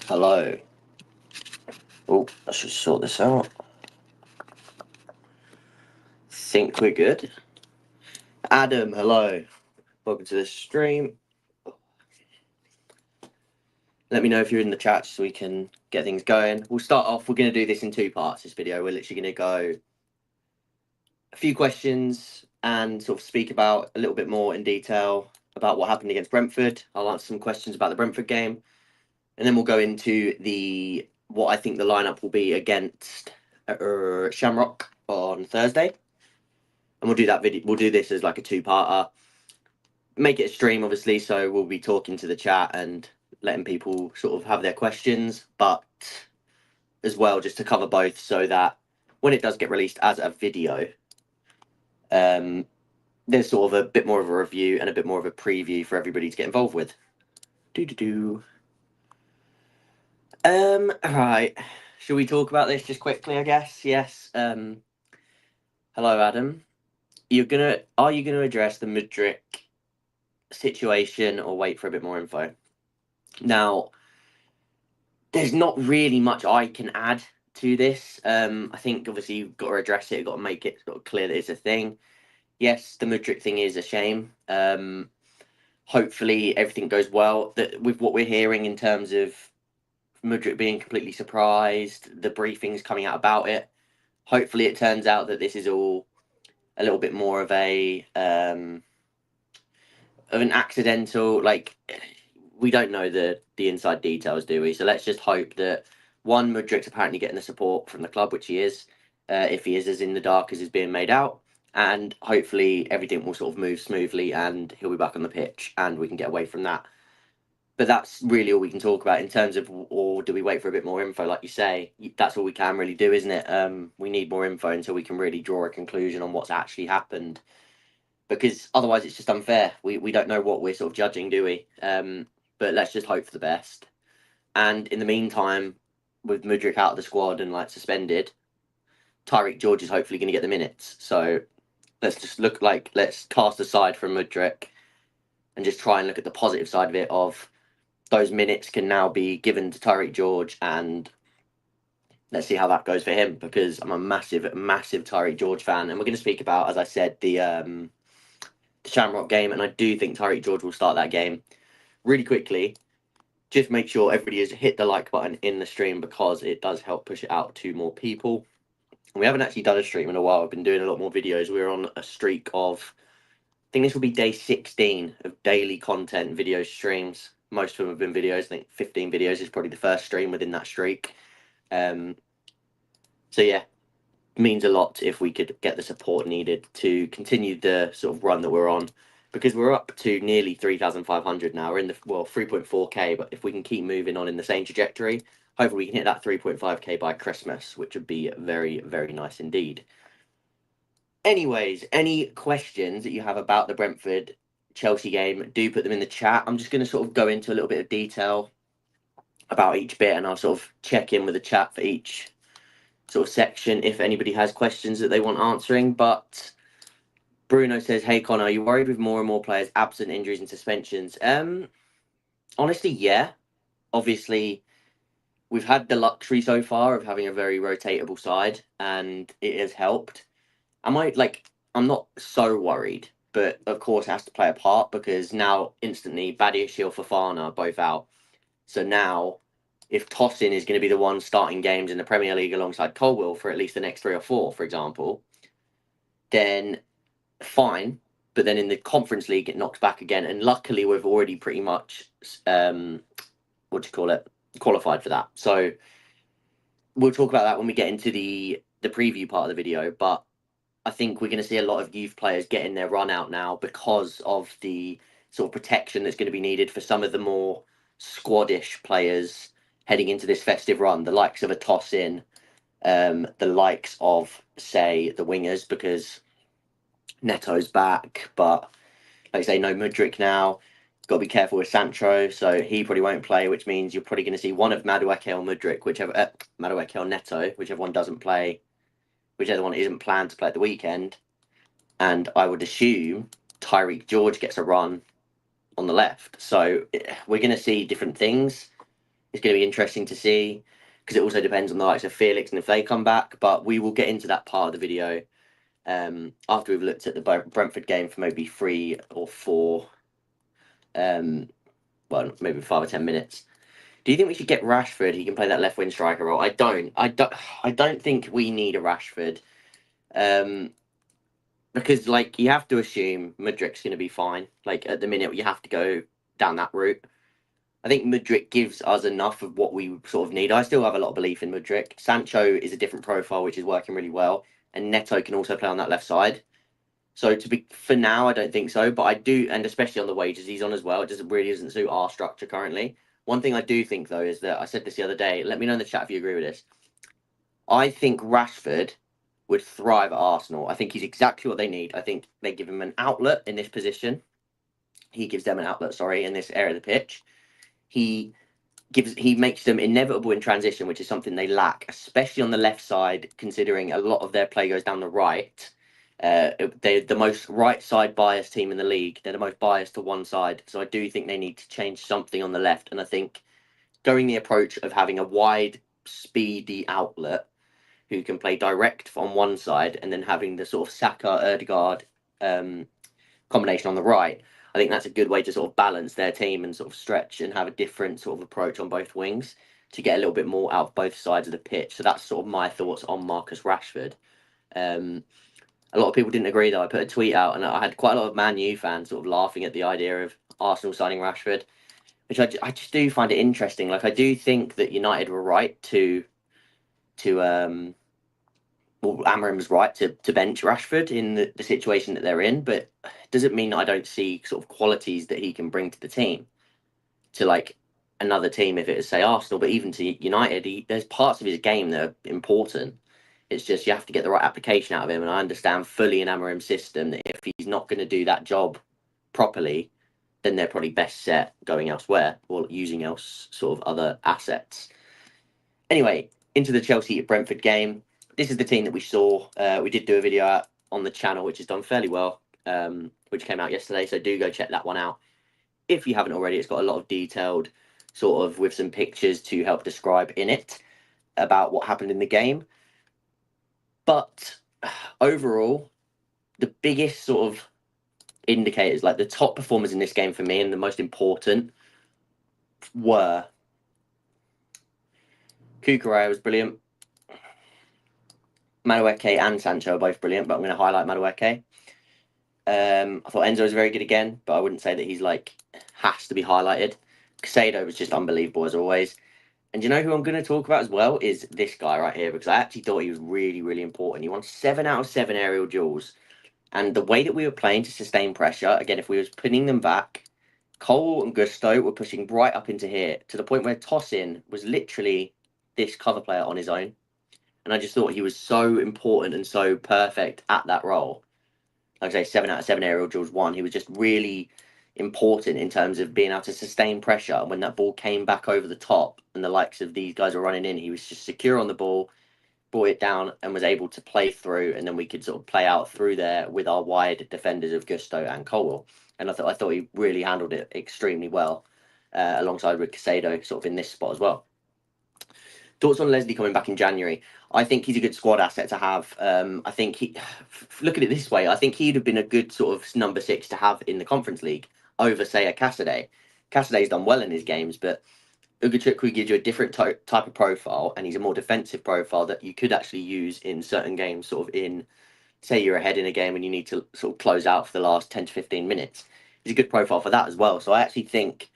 Hello. Oh, I should sort this out. Think we're good. Adam, hello. Welcome to the stream. Let me know if you're in the chat so we can get things going. We'll start off. We're going to do this in two parts, this video. We're literally going to go a few questions and sort of speak about a little bit more in detail about what happened against Brentford. I'll answer some questions about the Brentford game. And then we'll go into what I think the lineup will be against Shamrock on Thursday. And we'll do that video. We'll do this as like a two-parter. Make it a stream, obviously, so we'll be talking to the chat and letting people sort of have their questions, but as well, just to cover both, so that when it does get released as a video, there's sort of a bit more of a review and a bit more of a preview for everybody to get involved with. Right. Shall we talk about this just quickly, I guess? Yes. Hello, Adam. Are you gonna address the Mudryk situation or wait for a bit more info? Now, there's not really much I can add to this. I think obviously you've got to address it, you've got to make it sort of clear that it's a thing. Yes, the Mudryk thing is a shame. Hopefully everything goes well. That with what we're hearing in terms of Mudryk being completely surprised, the briefings coming out about it. Hopefully it turns out that this is all a little bit more of an accidental, like, we don't know the inside details, do we? So let's just hope that Mudryk's apparently getting the support from the club, which he is, if he is as in the dark as is being made out, and hopefully everything will sort of move smoothly and he'll be back on the pitch and we can get away from that. But that's really all we can talk about in terms of, or do we wait for a bit more info? Like you say, that's all we can really do, isn't it? We need more info until we can really draw a conclusion on what's actually happened, because otherwise it's just unfair. We don't know what we're sort of judging, do we? But let's just hope for the best. And in the meantime, with Mudryk out of the squad and like suspended, Tyreek George is hopefully going to get the minutes. So let's cast aside from Mudryk and just try and look at the positive side of it. Of those minutes can now be given to Tyreek George, and let's see how that goes for him, because I'm a massive Tyreek George fan, and we're going to speak about, as I said, the Shamrock game, and I do think Tyreek George will start that game. Really quickly, just make sure everybody has hit the like button in the stream, because it does help push it out to more people. And we haven't actually done a stream in a while. I've been doing a lot more videos. We're on a streak of, I think this will be day 16 of daily content video streams. Most of them have been videos. I think 15 videos is probably the first stream within that streak. So yeah, means a lot if we could get the support needed to continue the sort of run that we're on, because we're up to nearly 3,500 now. We're in the 3.4k, but if we can keep moving on in the same trajectory, hopefully we can hit that 3.5k by Christmas, which would be very, very nice indeed. Anyways, any questions that you have about the Brentford Chelsea game, do put them in the chat. I'm just going to sort of go into a little bit of detail about each bit, and I'll sort of check in with the chat for each sort of section if anybody has questions that they want answering. But Bruno says, "Hey Connor, are you worried with more and more players absent, injuries and suspensions?" Honestly, yeah. Obviously, we've had the luxury so far of having a very rotatable side, and it has helped. I'm not so worried, but of course it has to play a part, because now instantly Badiashile, Fofana both out. So now, if Tosin is going to be the one starting games in the Premier League alongside Colwill for at least the next 3 or 4, for example, then fine. But then in the Conference League, it knocks back again. And luckily, we've already pretty much, qualified for that. So we'll talk about that when we get into the preview part of the video. But I think we're going to see a lot of youth players getting their run out now, because of the sort of protection that's going to be needed for some of the more squadish players heading into this festive run, the likes of a Tosin, the likes of, say, the wingers, because Neto's back, but like I say, no Mudryk now. Got to be careful with Sancho, so he probably won't play, which means you're probably going to see one of Madueke or Mudryk, Madueke or Neto, whichever one doesn't play, whichever one isn't planned to play at the weekend. And I would assume Tyreek George gets a run on the left. So we're going to see different things. It's going to be interesting to see because it also depends on the likes of Felix and if they come back. But we will get into that part of the video after we've looked at the Brentford game for maybe 3 or 4, well, maybe 5 or 10 minutes. Do you think we should get Rashford? He can play that left wing striker role. I don't think we need a Rashford. Because like you have to assume Mudrik's going to be fine. Like at the minute, you have to go down that route. I think Mudrik gives us enough of what we sort of need. I still have a lot of belief in Mudrik. Sancho is a different profile, which is working really well, and Neto can also play on that left side. So for now, I don't think so, but I do, and especially on the wages he's on as well, it just really doesn't suit our structure currently. One thing I do think though is that I said this the other day. Let me know in the chat if you agree with this. I think Rashford would thrive at Arsenal. I think he's exactly what they need. I think they give him an outlet in this position. He gives them an outlet, sorry, in this area of the pitch. He makes them inevitable in transition, which is something they lack, especially on the left side, considering a lot of their play goes down the right. They're the most right side biased team in the league. They're the most biased to one side. So I do think they need to change something on the left. And I think going the approach of having a wide, speedy outlet who can play direct on one side and then having the sort of Saka Erdegaard combination on the right, I think that's a good way to sort of balance their team and sort of stretch and have a different sort of approach on both wings to get a little bit more out of both sides of the pitch. So that's sort of my thoughts on Marcus Rashford. A lot of people didn't agree though. I put a tweet out and I had quite a lot of Man U fans sort of laughing at the idea of Arsenal signing Rashford, which I just do find it interesting. Like I do think that United were right to well, Amorim was right to bench Rashford in the situation that they're in, but it doesn't mean that I don't see sort of qualities that he can bring to the team, to like another team if it is say Arsenal, but even to United, there's parts of his game that are important. It's just you have to get the right application out of him, and I understand fully in Amorim's system that if he's not going to do that job properly, then they're probably best set going elsewhere or using else sort of other assets. Anyway, into the Chelsea Brentford game. This is the team that we saw. We did do a video on the channel, which has done fairly well, which came out yesterday. So do go check that one out if you haven't already. It's got a lot of detailed, sort of with some pictures to help describe in it about what happened in the game. But overall, the biggest sort of indicators, like the top performers in this game for me and the most important, were Kukurea was brilliant. Madueke and Sancho are both brilliant, but I'm going to highlight Madueke. I thought Enzo was very good again, but I wouldn't say that he's like has to be highlighted. Casado was just unbelievable as always. And you know who I'm going to talk about as well is this guy right here, because I actually thought he was really, really important. He won 7 out of 7 aerial duels. And the way that we were playing to sustain pressure, again, if we was pinning them back, Cole and Gusto were pushing right up into here to the point where Tosin was literally this cover player on his own. And I just thought he was so important and so perfect at that role. Like I say, 7 out of 7 aerial duels won. He was just really important in terms of being able to sustain pressure. And when that ball came back over the top and the likes of these guys were running in, he was just secure on the ball, brought it down and was able to play through. And then we could sort of play out through there with our wide defenders of Gusto and Colwell. And I thought he really handled it extremely well, alongside with Casado sort of in this spot as well. Thoughts on Leslie coming back in January? I think he's a good squad asset to have. I think look at it this way. I think he'd have been a good sort of number 6 to have in the Conference League over, say, a Cassidy. Cassidy's done well in his games, but Ugachukwu gives you a different type of profile, and he's a more defensive profile that you could actually use in certain games, sort of in, say, you're ahead in a game and you need to sort of close out for the last 10 to 15 minutes. He's a good profile for that as well. So I actually think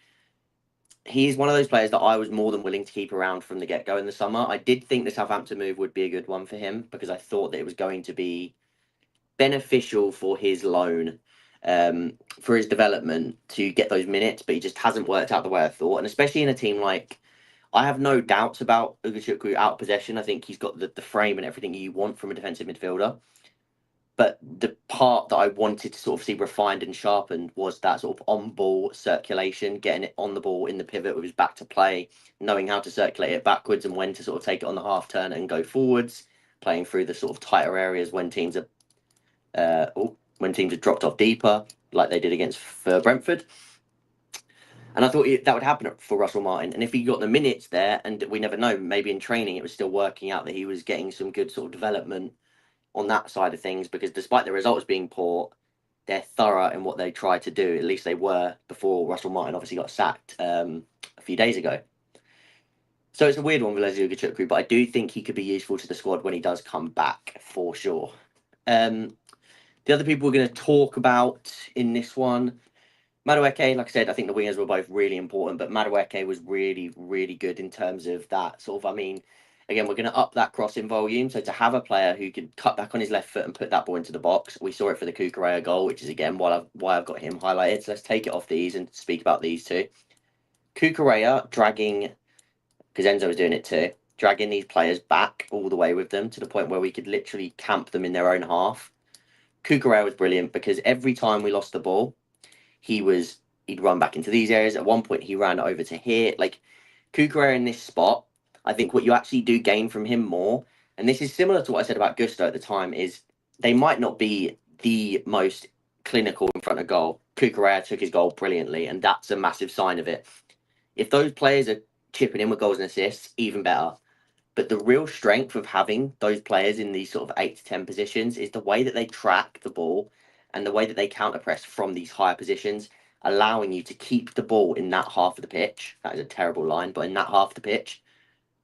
he's one of those players that I was more than willing to keep around from the get-go in the summer. I did think the Southampton move would be a good one for him because I thought that it was going to be beneficial for his loan, for his development to get those minutes, but he just hasn't worked out the way I thought. And especially in a team like, I have no doubts about Ugachukwu out of possession. I think he's got the frame and everything you want from a defensive midfielder. But the part that I wanted to sort of see refined and sharpened was that sort of on-ball circulation, getting it on the ball in the pivot with his back to play, knowing how to circulate it backwards and when to sort of take it on the half turn and go forwards, playing through the sort of tighter areas when teams are dropped off deeper, like they did against Brentford. And I thought that would happen for Russell Martin. And if he got the minutes there, and we never know, maybe in training it was still working out that he was getting some good sort of development on that side of things, because despite the results being poor, they're thorough in what they try to do. At least they were before Russell Martin obviously got sacked a few days ago. So it's a weird one with Leslie Ugochukwu, but I do think he could be useful to the squad when he does come back, for sure. The other people we're going to talk about in this one, Madueke, like I said, I think the wingers were both really important, but Madueke was really, really good in terms of that sort of, I mean, again, we're going to up that crossing volume. So to have a player who could cut back on his left foot and put that ball into the box, we saw it for the Kukurea goal, which is, again, why I've got him highlighted. So let's take it off these and speak about these two. Kukurea dragging, because Enzo was doing it too, dragging these players back all the way with them to the point where we could literally camp them in their own half. Kukurea was brilliant because every time we lost the ball, he'd run back into these areas. At one point, he ran over to here. Like Kukurea in this spot, I think what you actually do gain from him more, and this is similar to what I said about Gusto at the time, is they might not be the most clinical in front of goal. Kukurea took his goal brilliantly, and that's a massive sign of it. If those players are chipping in with goals and assists, even better. But the real strength of having those players in these sort of 8 to 10 positions is the way that they track the ball and the way that they counter press from these higher positions, allowing you to keep the ball in that half of the pitch. That is a terrible line, but in that half of the pitch.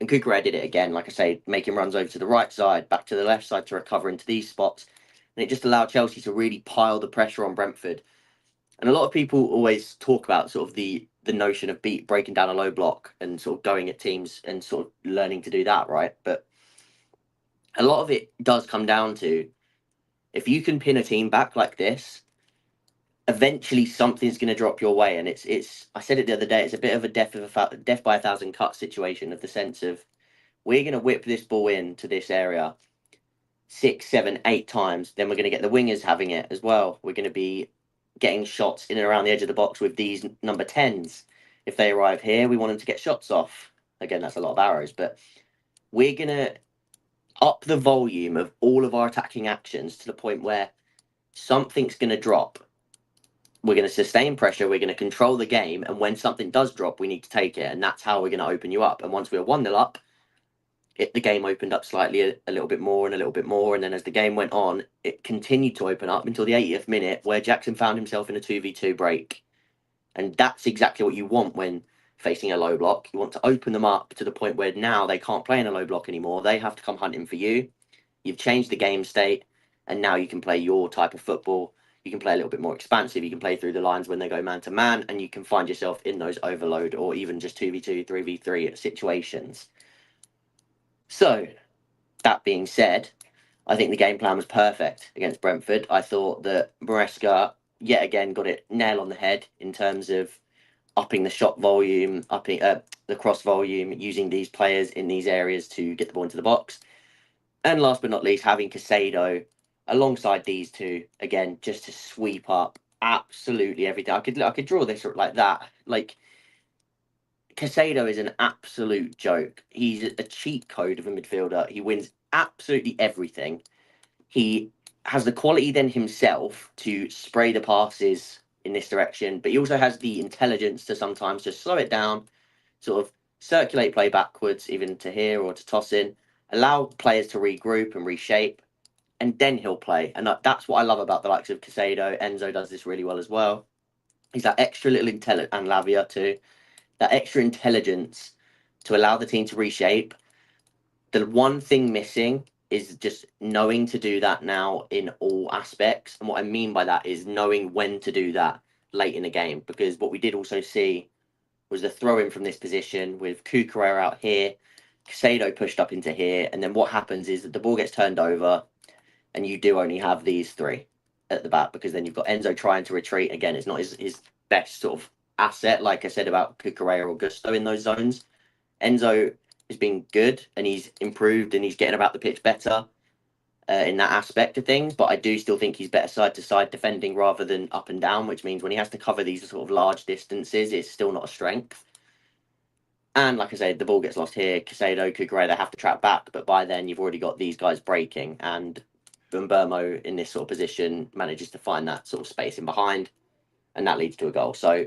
And Kukurea did it again, like I say, making runs over to the right side, back to the left side to recover into these spots. And it just allowed Chelsea to really pile the pressure on Brentford. And a lot of people always talk about sort of the notion of breaking down a low block and sort of going at teams and sort of learning to do that, right? But a lot of it does come down to, if you can pin a team back like this, eventually something's going to drop your way. And it's I said it the other day, it's a bit of a death by a thousand cuts situation, of the sense of, we're going to whip this ball into this area 6, 7, 8 times, then we're going to get the wingers having it as well. We're going to be getting shots in and around the edge of the box with these number 10s. If they arrive here, we want them to get shots off. Again, that's a lot of arrows, but we're going to up the volume of all of our attacking actions to the point where something's going to drop. We're going to sustain pressure, we're going to control the game, and when something does drop, we need to take it, and that's how we're going to open you up. And once we were 1-0 up, the game opened up slightly, a little bit more and a little bit more, and then as the game went on, it continued to open up until the 80th minute, where Jackson found himself in a 2v2 break. And that's exactly what you want when facing a low block. You want to open them up to the point where now they can't play in a low block anymore. They have to come hunting for you. You've changed the game state, and now you can play your type of football. You can play a little bit more expansive. You can play through the lines when they go man to man, and you can find yourself in those overload or even just 2v2, 3v3 situations. So, that being said, I think the game plan was perfect against Brentford. I thought that Maresca, yet again, got it nail on the head in terms of upping the shot volume, upping the cross volume, using these players in these areas to get the ball into the box. And last but not least, having Casado alongside these two, again, just to sweep up absolutely everything. I could draw this like that. Like, Casado is an absolute joke. He's a cheat code of a midfielder. He wins absolutely everything. He has the quality then himself to spray the passes in this direction, but he also has the intelligence to sometimes just slow it down, sort of circulate play backwards, even to here or to toss in, allow players to regroup and reshape, and then he'll play. And that's what I love about the likes of Casado. Enzo does this really well as well. He's that extra little intelligence, and Lavia too, that extra intelligence to allow the team to reshape. The one thing missing is just knowing to do that now in all aspects. And what I mean by that is knowing when to do that late in the game. Because what we did also see was the throw in from this position with Kukurea out here, Casado pushed up into here. And then what happens is that the ball gets turned over and you do only have these three at the back, because then you've got Enzo trying to retreat. Again, it's not his best sort of asset, like I said about Kukurea or Gusto in those zones. Enzo has been good and he's improved and he's getting about the pitch better in that aspect of things, but I do still think he's better side to side defending rather than up and down, which means when he has to cover these sort of large distances, it's still not a strength. And like I said, the ball gets lost here. Casado, Kukurea, they have to track back, but by then you've already got these guys breaking, and Mbeumo in this sort of position manages to find that sort of space in behind, and that leads to a goal. So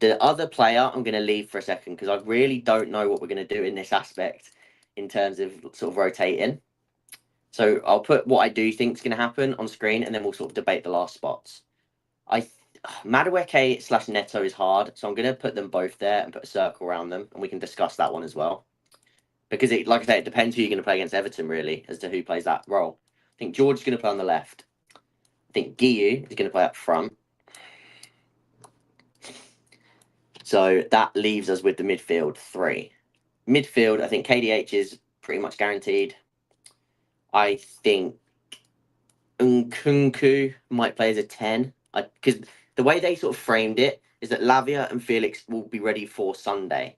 The other player I'm going to leave for a second because I really don't know what we're going to do in this aspect in terms of sort of rotating. So I'll put what I do think is going to happen on screen, and then we'll sort of debate the last spots. Madueke / Neto is hard, so I'm going to put them both there and put a circle around them, and we can discuss that one as well. Because like I say, it depends who you're going to play against Everton, really, as to who plays that role. I think George is going to play on the left. I think Guiu is going to play up front. So that leaves us with the midfield 3. Midfield, I think KDH is pretty much guaranteed. I think Nkunku might play as a 10. Because the way they sort of framed it is that Lavia and Felix will be ready for Sunday.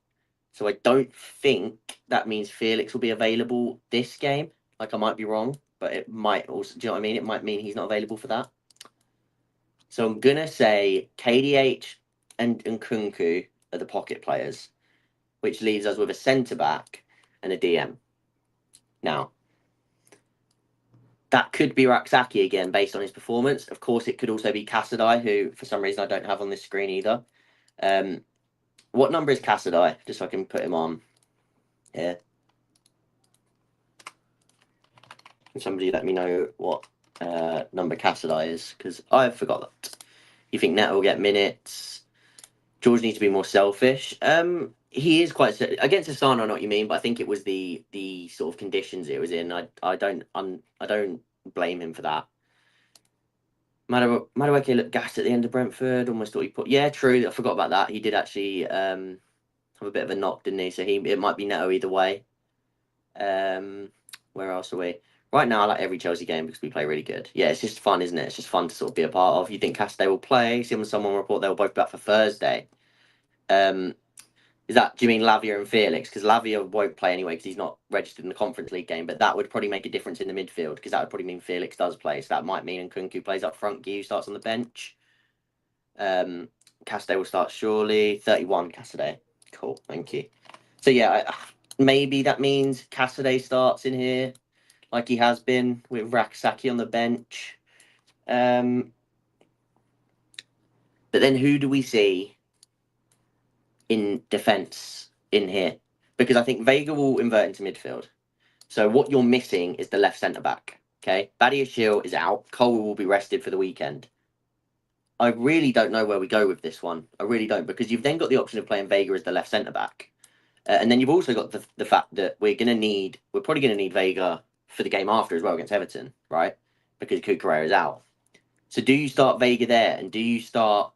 So I don't think that means Felix will be available this game. Like, I might be wrong, but it might also, do you know what I mean? It might mean he's not available for that. So I'm going to say KDH and Nkunku are the pocket players, which leaves us with a centre-back and a DM. Now, that could be Raksaki again, based on his performance. Of course, it could also be Kassadai, who, for some reason, I don't have on this screen either. What number is Kassadai? Just so I can put him on here. Can somebody let me know what number Kassadai is? Because I forgot that. You think Neto will get minutes? George needs to be more selfish. He is quite against Asana. I know what you mean, but I think it was the sort of conditions it was in. I don't blame him for that. Madueke looked gassed at the end of Brentford. Almost thought he put. Yeah, true. I forgot about that. He did actually have a bit of a knock, didn't he? So it might be Neto either way. Where else are we? Right now, I like every Chelsea game because we play really good. Yeah, it's just fun, isn't it? It's just fun to sort of be a part of. You think Castay will play? Someone report they'll both be back for Thursday. Do you mean Lavia and Felix? Because Lavia won't play anyway because he's not registered in the Conference League game. But that would probably make a difference in the midfield because that would probably mean Felix does play. So that might mean Nkunku plays up front. Guiu starts on the bench. Castay will start surely. 31 Castay. Cool, thank you. So yeah, maybe that means Castay starts in here like he has been with Raksaki on the bench. But then who do we see in defence in here? Because I think Vega will invert into midfield. So what you're missing is the left centre back. Okay, Badiashile is out. Cole will be rested for the weekend. I really don't know where we go with this one. I really don't, because you've then got the option of playing Vega as the left centre back, and then you've also got the fact that we're probably going to need Vega for the game after as well against Everton, right? Because Cucurella is out. So do you start Vega there, and do you start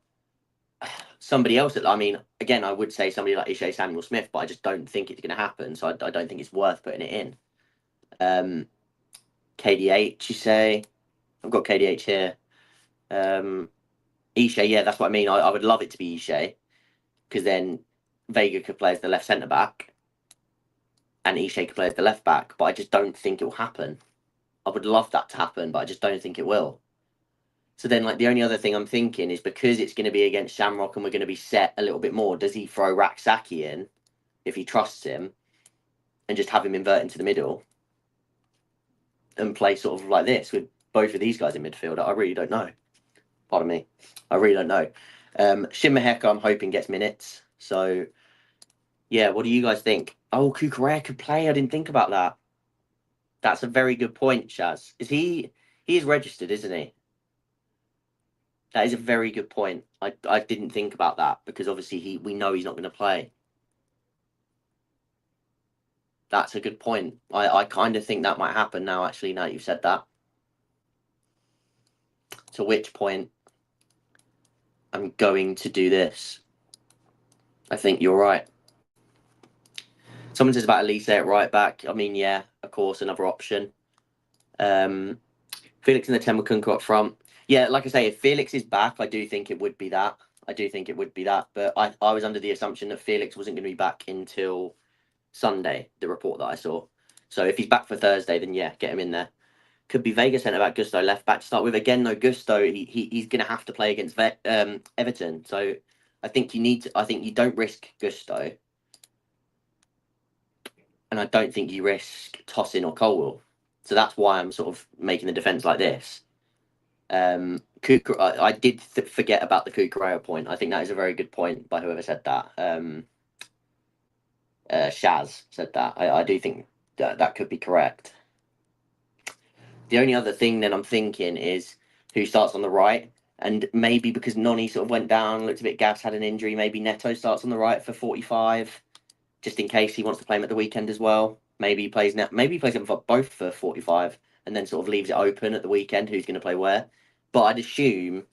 somebody else? I mean, again, I would say somebody like Ishe Samuel Smith, but I just don't think it's going to happen. So I don't think it's worth putting it in. KDH, you say? I've got KDH here. Ishe, yeah, that's what I mean. I would love it to be Ishe, because then Vega could play as the left centre back, and Ishe could play as the left back. But I just don't think it will happen. I would love that to happen, but I just don't think it will. So then, like, the only other thing I'm thinking is because it's going to be against Shamrock and we're going to be set a little bit more, does he throw Raksaki in if he trusts him and just have him invert into the middle and play sort of like this with both of these guys in midfield? I really don't know. Pardon me. I really don't know. Shimaheka, I'm hoping, gets minutes. So, yeah, what do you guys think? Oh, Cucurella could play. I didn't think about that. That's a very good point, Shaz. He is registered, isn't he? That is a very good point. I didn't think about that because obviously we know he's not going to play. That's a good point. I kind of think that might happen now, actually, now you've said that. To which point I'm going to do this. I think you're right. Someone says about Elise at right back. I mean, yeah, of course, another option. Felix and the Nkunku up front. Yeah, like I say, if Felix is back, I do think it would be that. But I was under the assumption that Felix wasn't going to be back until Sunday, the report that I saw. So if he's back for Thursday, then yeah, get him in there. Could be Vega centre back, Gusto left back to start with. Again, though, Gusto, he's going to have to play against Everton. So I think you don't risk Gusto. And I don't think you risk Tosin or Colwell. So that's why I'm sort of making the defence like this. I did forget about the Kukurea point. I think that is a very good point by whoever said that. Shaz said that. I do think that could be correct. The only other thing then I'm thinking is who starts on the right. And maybe because Noni sort of went down, looked a bit gassed, had an injury, maybe Neto starts on the right for 45, just in case he wants to play him at the weekend as well. Maybe he plays him for both for 45 and then sort of leaves it open at the weekend who's going to play where. But I'd assume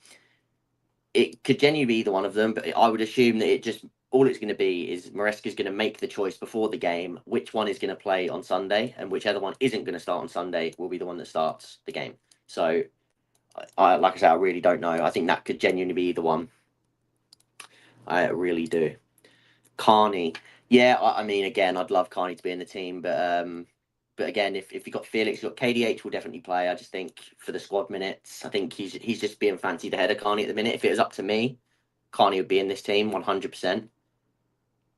it could genuinely be either one of them, but I would assume that all it's going to be is Maresca's going to make the choice before the game which one is going to play on Sunday, and whichever one isn't going to start on Sunday will be the one that starts the game. So, like I said, I really don't know. I think that could genuinely be either one. I really do. Carney, yeah. I mean, again, I'd love Carney to be in the team, but again, if you got Felix, you got KDH will definitely play. I just think for the squad minutes, I think he's just being fancied ahead of Carney at the minute. If it was up to me, Carney would be in this team 100%.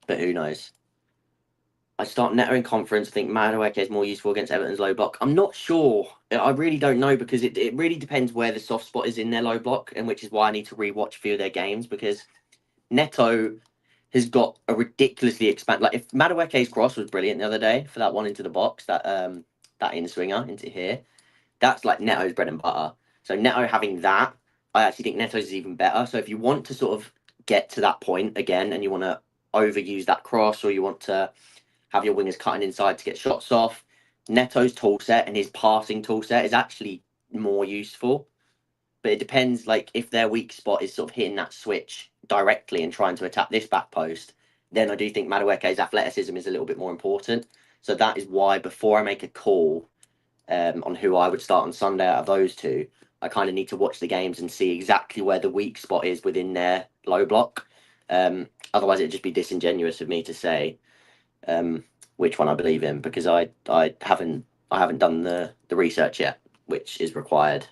But who knows? I start Neto in conference. I think Madueke is more useful against Everton's low block. I'm not sure. I really don't know because it really depends where the soft spot is in their low block, and which is why I need to rewatch a few of their games because Neto has got a ridiculously Like if Madueke's cross was brilliant the other day for that one into the box, that in swinger into here, that's like Neto's bread and butter. So Neto having that, I actually think Neto's is even better. So if you want to sort of get to that point again and you want to overuse that cross or you want to have your wingers cutting inside to get shots off, Neto's tool set and his passing tool set is actually more useful. But it depends, like if their weak spot is sort of hitting that switch directly and trying to attack this back post, then I do think Madueke's athleticism is a little bit more important. So that is why before I make a call on who I would start on Sunday out of those two, I kind of need to watch the games and see exactly where the weak spot is within their low block. Otherwise, it'd just be disingenuous of me to say which one I believe in because I haven't done the research yet, which is required.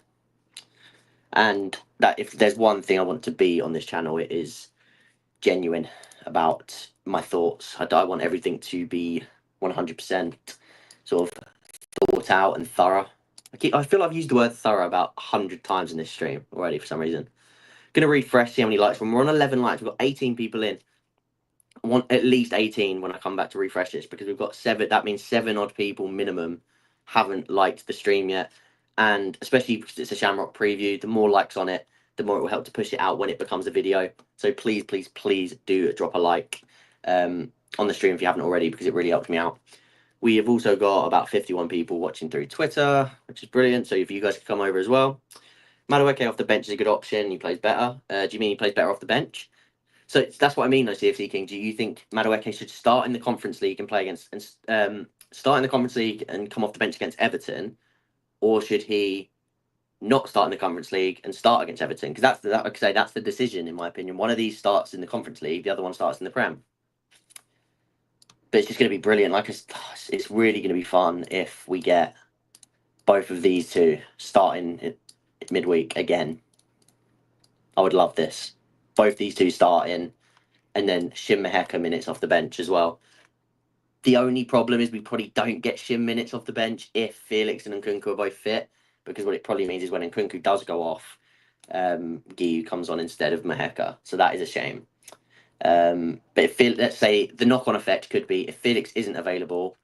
And that if there's one thing I want to be on this channel, it is genuine about my thoughts. I want everything to be 100% sort of thought out and thorough. I feel I've used the word thorough about 100 times in this stream already for some reason. Gonna refresh, see how many likes. When we're on 11 likes, we've got 18 people in. I want at least 18 when I come back to refresh this because we've got 7. That means 7 odd people minimum haven't liked the stream yet. And especially because it's a Shamrock preview, the more likes on it, the more it will help to push it out when it becomes a video. So please, please, please do drop a like on the stream if you haven't already because it really helps me out. We have also got about 51 people watching through Twitter, which is brilliant. So if you guys could come over as well. Madueke off the bench is a good option. He plays better. Do you mean he plays better off the bench? So that's what I mean, though, CFC King. Do you think Madueke should start in the Conference League and play against, and start in the Conference League and come off the bench against Everton, or should he not start in the Conference League and start against Everton? Because that's the decision, in my opinion. One of these starts in the Conference League, the other one starts in the Prem. But it's just going to be brilliant. Like it's really going to be fun if we get both of these two starting midweek again. I would love this. Both these two starting, and then Shin Maheka minutes off the bench as well. The only problem is we probably don't get Shin minutes off the bench if Felix and Nkunku are both fit, because what it probably means is when Nkunku does go off, Guiu comes on instead of Maheka. So that is a shame. But let's say the knock-on effect could be if Felix isn't available,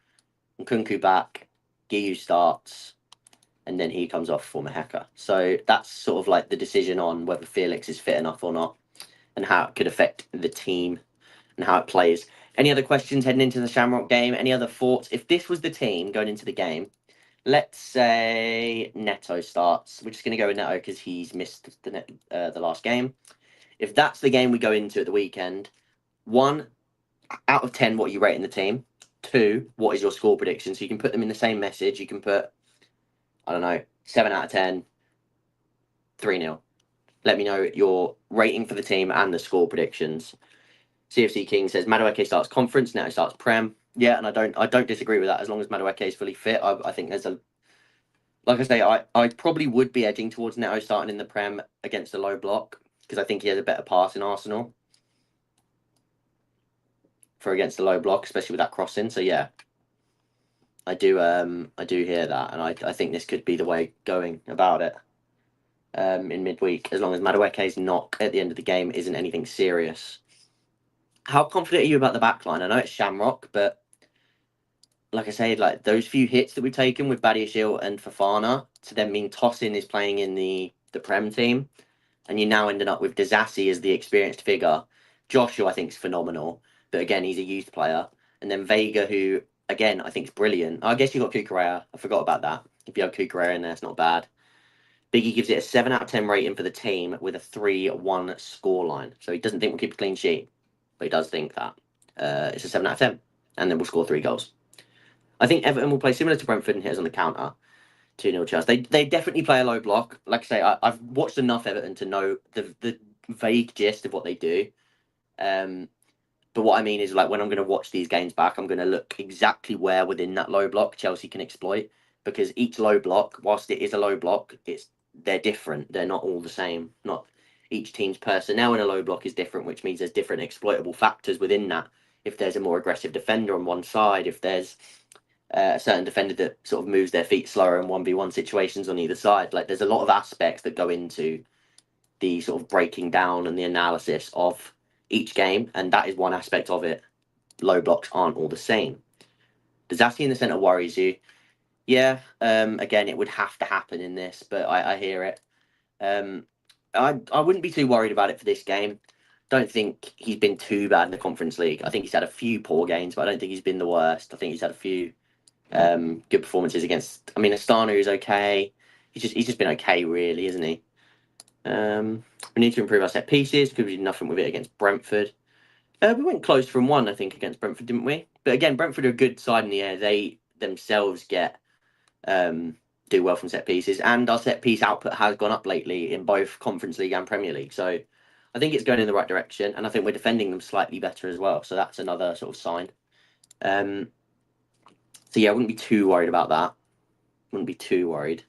Nkunku back, Guiu starts, and then he comes off for Maheka. So that's sort of like the decision on whether Felix is fit enough or not, and how it could affect the team and how it plays. Any other questions heading into the Shamrock game? Any other thoughts? If this was the team going into the game, let's say Neto starts. We're just going to go with Neto because he's missed the last game. If that's the game we go into at the weekend, 1 out of 10, what are you rating the team? 2, what is your score prediction? So you can put them in the same message. You can put, I don't know, 7 out of 10, 3-0. Let me know your rating for the team and the score predictions. CFC King says Madueke starts conference, Neto starts Prem. Yeah, and I don't disagree with that. As long as Madueke is fully fit, I think there's a, like I say, I probably would be edging towards Neto starting in the Prem against a low block because I think he has a better pass in Arsenal for against the low block, especially with that crossing. So yeah, I do hear that, and I think this could be the way going about it. in midweek, as long as Madueke's knock at the end of the game isn't anything serious. How confident are you about the back line? I know it's Shamrock, but like I say, like those few hits that we've taken with Badiashile and Fofana to then mean Tosin is playing in the Prem team, and you're now ending up with Disassi as the experienced figure. Joshua, I think, is phenomenal, but again, he's a youth player. And then Vega, who again I think is brilliant. I guess you got Kukurea. I forgot about that. If you have Kukurea in there, it's not bad. Biggie gives it a 7 out of 10 rating for the team with a 3-1 scoreline. So he doesn't think we'll keep a clean sheet, but he does think that it's a 7 out of 10, and then we'll score 3 goals. I think Everton will play similar to Brentford and hit us on the counter. 2-0 Chelsea. They definitely play a low block. Like I say, I've watched enough Everton to know the vague gist of what they do. But what I mean is, like, when I'm going to watch these games back, I'm going to look exactly where within that low block Chelsea can exploit, because each low block, whilst it is a low block, they're different. They're not all the same. Not each team's personnel in a low block is different, which means there's different exploitable factors within that. If there's a more aggressive defender on one side, if there's a certain defender that sort of moves their feet slower in 1v1 situations on either side. Like, there's a lot of aspects that go into the sort of breaking down and the analysis of each game, and that is one aspect of it. Low blocks aren't all the same. Does Zazi in the centre worries you? Yeah, again, it would have to happen in this, but I hear it. I wouldn't be too worried about it for this game. Don't think he's been too bad in the Conference League. I think he's had a few poor games, but I don't think he's been the worst. I think he's had a few good performances against. I mean, Astana is okay. He's just been okay, really, isn't he? We need to improve our set pieces because we did nothing with it against Brentford. We went close from 1, I think, against Brentford, didn't we? But again, Brentford are a good side in the air. They themselves do well from set pieces, and our set piece output has gone up lately in both Conference League and Premier League. So I think it's going in the right direction, and I think we're defending them slightly better as well. So that's another sort of sign. So yeah, I wouldn't be too worried about that. Wouldn't be too worried.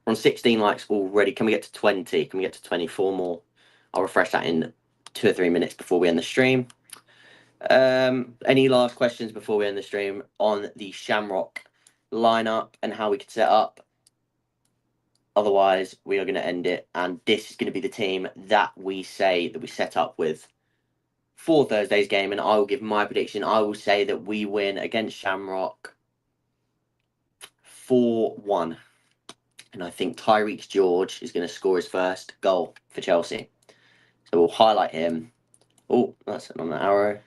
We're on 16 likes already. Can we get to 20? Can we get to 24 more? I'll refresh that in 2 or 3 minutes before we end the stream. Any last questions before we end the stream on the Shamrock lineup and how we could set up? Otherwise, we are going to end it, and this is going to be the team that we say that we set up with for Thursday's game, and I will give my prediction. I will say that we win against Shamrock 4-1. And I think Tyreek George is going to score his first goal for Chelsea. So we'll highlight him. Oh, that's on the arrow.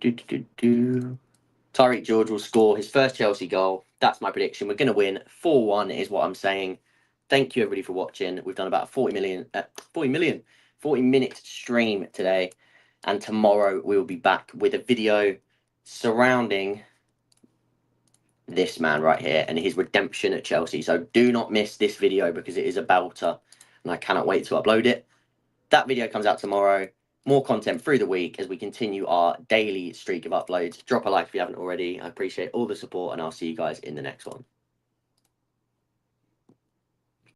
Tyreek George will score his first Chelsea goal. That's my prediction. We're going to win 4-1 is what I'm saying. Thank you, everybody, for watching. We've done about a 40 minute stream today. And tomorrow we will be back with a video surrounding this man right here and his redemption at Chelsea. So do not miss this video because it is a belter and I cannot wait to upload it. That video comes out tomorrow. More content through the week as we continue our daily streak of uploads. Drop a like if you haven't already. I appreciate all the support and I'll see you guys in the next one.